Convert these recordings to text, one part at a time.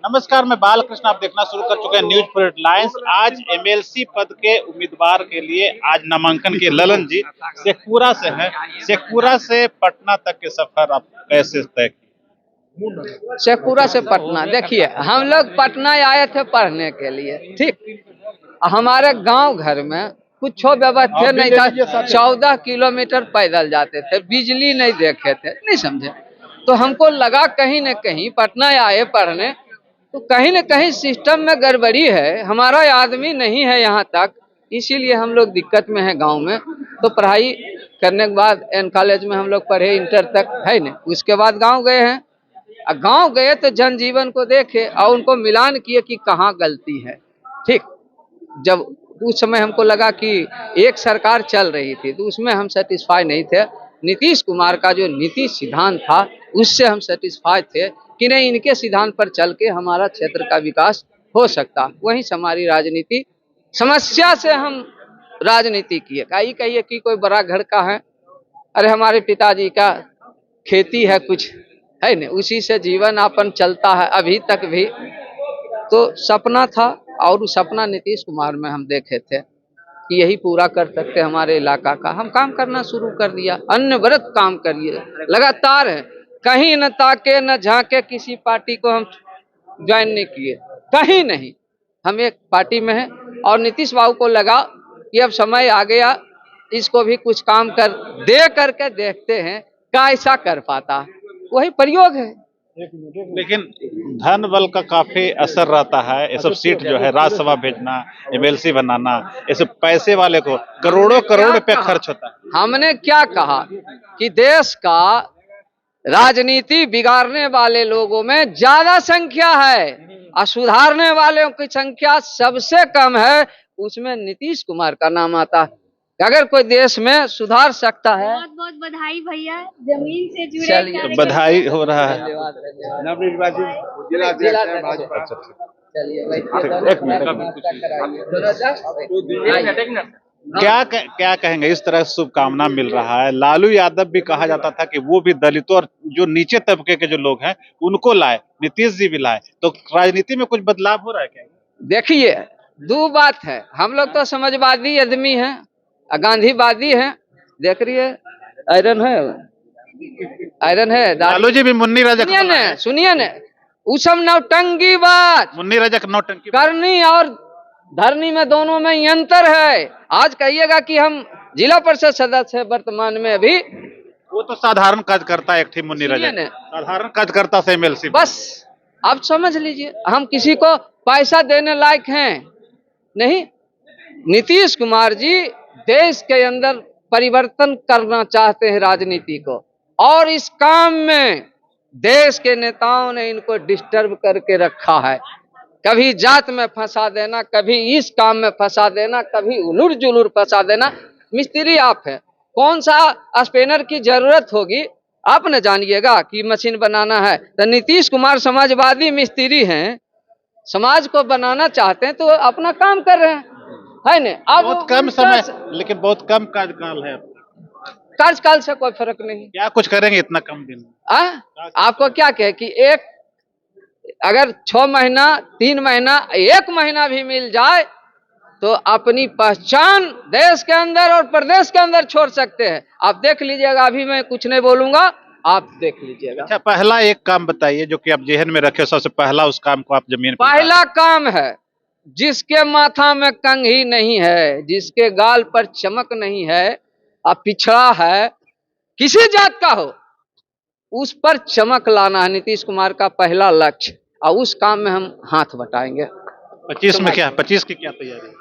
नमस्कार, मैं बालकृष्ण। आप देखना शुरू कर चुके हैं न्यूज फॉर हेडलाइंस। आज एमएलसी पद के उम्मीदवार के लिए आज नामांकन किए ललन जी शेखपुरा से हैं। शेखपुरा से पटना तक के सफर आप कैसे तय किए? शेखपुरा से पटना, देखिए हम लोग पटना आए थे पढ़ने के लिए, ठीक। हमारे गांव घर में कुछ व्यवस्था नहीं था, 14 किलोमीटर पैदल जाते थे, बिजली नहीं देखे थे, नहीं समझे। तो हमको लगा कहीं न कहीं पटना आए पढ़ने तो कहीं न कहीं सिस्टम में गड़बड़ी है, हमारा आदमी नहीं है यहाँ तक, इसीलिए हम लोग दिक्कत में है गांव में। तो पढ़ाई करने के बाद एन कॉलेज में हम लोग पढ़े, इंटर तक है न, उसके बाद गांव गए हैं। गांव गए तो जनजीवन को देखे और उनको मिलान किए कि कहाँ गलती है, ठीक। जब उस समय हमको लगा कि एक सरकार चल रही थी तो उसमें हम सेटिस्फाई नहीं थे। नीतीश कुमार का जो नीति सिद्धांत था उससे हम सेटिस्फाई थे कि नहीं, इनके सिद्धांत पर चल के हमारा क्षेत्र का विकास हो सकता। वहीं से हमारी राजनीति समस्या से हम राजनीति किए। कहिए कि कोई बड़ा घर का है, अरे हमारे पिताजी का खेती है कुछ, है न, उसी से जीवन यापन चलता है अभी तक भी। तो सपना था और उस सपना नीतीश कुमार में हम देखे थे कि यही पूरा कर सकते हमारे इलाका का। हम काम करना शुरू कर दिया, अनवरत काम करिए लगातार है, कहीं न ताके न झांके, किसी पार्टी को हम ज्वाइन नहीं किए, कहीं नहीं। हम एक पार्टी में हैं और नीतीश बाबू को लगा कि अब समय आ गया, इसको भी कुछ काम कर दे करके देखते हैं कैसा कर पाता, वही प्रयोग है। लेकिन धन बल का काफी असर रहता है। ये सब सीट जो है राज्यसभा भेजना, एमएलसी बनाना, ये सब पैसे वाले को करोड़ों करोड़ रुपए खर्च होता है। हमने क्या कहा कि देश का राजनीति बिगाड़ने वाले लोगों में ज्यादा संख्या है और सुधारने वालों की संख्या सबसे कम है, उसमें नीतीश कुमार का नाम आता है। अगर कोई देश में सुधार सकता है, बहुत बहुत बधाई भैया, जमीन से जुड़े। चलिए बधाई हो रहा है। क्या कहेंगे, इस तरह शुभकामना मिल रहा है। लालू यादव भी कहा जाता था कि वो भी दलितों और जो नीचे तबके के जो लोग हैं उनको लाए, नीतीश जी भी लाए, तो राजनीति में कुछ बदलाव हो रहा है क्या? देखिए, दो बात है, हम लोग तो समाजवादी आदमी हैं, गांधीवादी हैं। देख रही है, आयरन है, आयरन है। लालू जी भी मुन्नी रजक, सुनिए न, उस सब नौटंकी बात मुन्नी रजक नौटंकी करनी और धरनी में दोनों में अंतर है। आज कहिएगा कि हम जिला परिषद सदस्य है वर्तमान में अभी, वो तो साधारण कार्यकर्ता एक थी मुन्नी रजक, साधारण कार्यकर्ता से एमएलसी। बस आप समझ लीजिए, हम किसी को पैसा देने लायक हैं नहीं। नीतीश कुमार जी देश के अंदर परिवर्तन करना चाहते हैं राजनीति को, और इस काम में देश के नेताओं ने इनको डिस्टर्ब करके रखा है। कभी जात में फंसा देना, कभी इस काम में फंसा देना, कभी उलूर जुलूर फंसा देना। मिस्त्री आप है, कौन सा स्पेनर की जरूरत होगी आप न जानिएगा कि मशीन बनाना है, तो नीतीश कुमार समाजवादी मिस्त्री हैं, समाज को बनाना चाहते हैं तो अपना काम कर रहे है न। अब बहुत कम समय, लेकिन बहुत कम कार्यकाल है, कार्यकाल से कोई फर्क नहीं। क्या कुछ करेंगे इतना कम दिन में? आपको क्या कहे कि एक अगर 6 महीना, 3 महीना, 1 महीना भी मिल जाए तो अपनी पहचान देश के अंदर और प्रदेश के अंदर छोड़ सकते हैं। आप देख लीजिएगा, अभी मैं कुछ नहीं बोलूंगा, आप देख लीजिएगा। अच्छा, पहला एक काम बताइए जो कि आप जेहन में रखे, सबसे पहला उस काम को आप जमीन पर। पहला काम है, जिसके माथा में कंघी नहीं है, जिसके गाल पर चमक नहीं है, अब पिछड़ा है, किसी जात का हो, उस पर चमक लाना है नीतीश कुमार का पहला लक्ष्य, और उस काम में हम हाथ बटाएंगे। 25 में क्या, 25 की क्या तैयारी?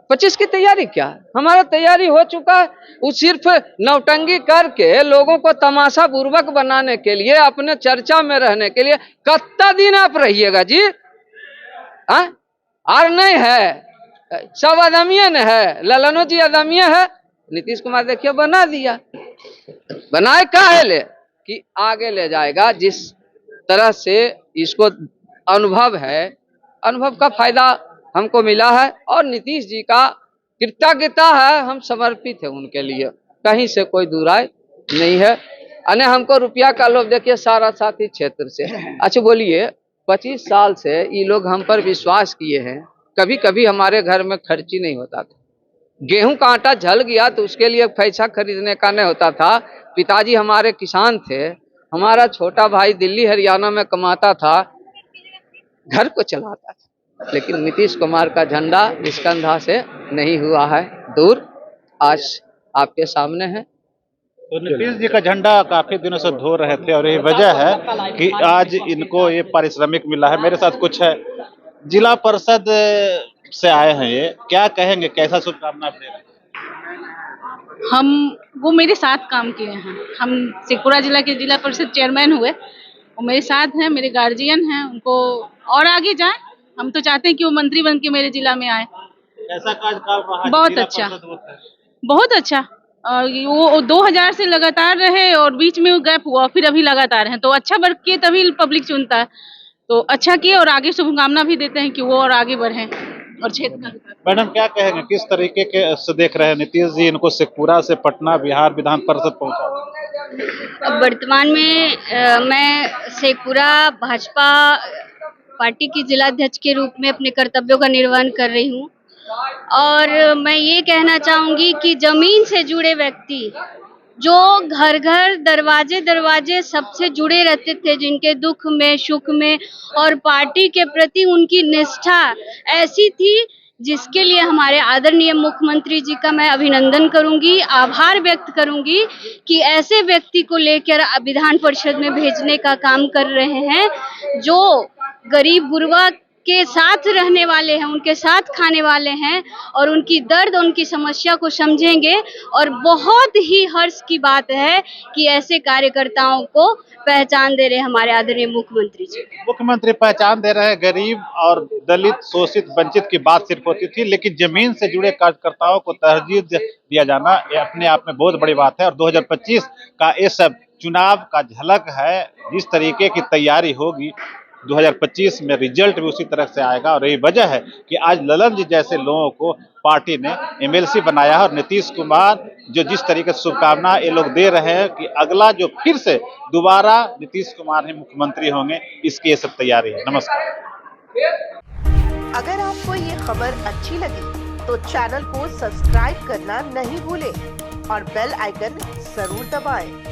25 की तैयारी क्या, हमारा तैयारी हो चुका है। वो सिर्फ नौटंकी करके लोगों को तमाशा पूर्वक बनाने के लिए, अपने चर्चा में रहने के लिए कितना दिन आप रहिएगा जी? और नहीं है, सब आदमियन है, ललनो जी आदमिय है। नीतीश कुमार देखिए बना दिया, बनाए काहे ले कि आगे ले जाएगा। जिस तरह से इसको अनुभव है, अनुभव का फायदा हमको मिला है और नीतीश जी का कृतज्ञता है, हम समर्पित है उनके लिए, कहीं से कोई दुराय नहीं है। अने हमको रुपया का लोभ देखिए सारा साथी क्षेत्र से। अच्छा बोलिए, 25 साल से ये लोग हम पर विश्वास किए हैं। कभी कभी हमारे घर में खर्ची नहीं होता था। गेहूं का आटा जल गया तो उसके लिए पैसा खरीदने का नहीं होता था। पिताजी हमारे किसान थे, हमारा छोटा भाई दिल्ली हरियाणा में कमाता था, घर को चलाता था। लेकिन नीतीश कुमार का झंडा इस कंधा से नहीं हुआ है दूर, आज आपके सामने है। तो नीतीश जी का झंडा काफी दिनों से धो रहे थे और यही वजह है कि आज इनको ये पारिश्रमिक मिला है। मेरे साथ कुछ है, जिला परिषद से आए हैं, ये क्या कहेंगे, कैसा शुभकामना दे रहे हैं? वो मेरे साथ काम किए हैं। हम शेखपुरा जिला के जिला परिषद चेयरमैन हुए, वो मेरे साथ हैं, मेरे गार्जियन हैं। उनको और आगे जाए, हम तो चाहते हैं कि वो मंत्री बन के मेरे जिला में आए। कैसा कार्यकाल रहा? बहुत अच्छा, बहुत अच्छा। वो 2000 से लगातार रहे और बीच में वो गैप हुआ, फिर अभी लगातार हैं। तो अच्छा वर्क किए तभी पब्लिक चुनता है, तो अच्छा किए और आगे शुभकामना भी देते हैं कि वो और आगे बढ़े और क्षेत्र का। मैडम क्या कहेंगे, किस तरीके के से देख रहे हैं नीतीश जी इनको शेखपुरा से पटना बिहार विधान परिषद पहुंचा? अब वर्तमान में मैं शेखपुरा भाजपा पार्टी की जिलाध्यक्ष के रूप में अपने कर्तव्यों का निर्वहन कर रही हूँ। और मैं ये कहना चाहूँगी कि जमीन से जुड़े व्यक्ति जो घर घर दरवाजे दरवाजे सबसे जुड़े रहते थे, जिनके दुख में सुख में और पार्टी के प्रति उनकी निष्ठा ऐसी थी, जिसके लिए हमारे आदरणीय मुख्यमंत्री जी का मैं अभिनंदन करूंगी, आभार व्यक्त करूंगी कि ऐसे व्यक्ति को लेकर विधान परिषद में भेजने का काम कर रहे हैं, जो गरीब गुरबा के साथ रहने वाले हैं, उनके साथ खाने वाले हैं और उनकी दर्द, उनकी समस्या को समझेंगे। और बहुत ही हर्ष की बात है कि ऐसे कार्यकर्ताओं को पहचान दे रहे हमारे आदरणीय मुख्यमंत्री जी। मुख्यमंत्री पहचान दे रहे हैं। गरीब और दलित, शोषित, वंचित की बात सिर्फ होती थी, लेकिन जमीन से जुड़े कार्यकर्ताओं को तरजीह दिया जाना ये अपने आप में बहुत बड़ी बात है। और 2025 का ये सब चुनाव का झलक है। जिस तरीके की तैयारी होगी 2025 में रिजल्ट भी उसी तरह से आएगा। और यही वजह है कि आज ललन जी जैसे लोगों को पार्टी ने एमएलसी बनाया है। और नीतीश कुमार जो जिस तरीके से शुभकामना ये लोग दे रहे हैं कि अगला जो फिर से दोबारा नीतीश कुमार ही मुख्यमंत्री होंगे, इसकी ये सब तैयारी है। नमस्कार। अगर आपको ये खबर अच्छी लगी तो चैनल को सब्सक्राइब करना नहीं भूलें और बेल आइकन जरूर दबाएं।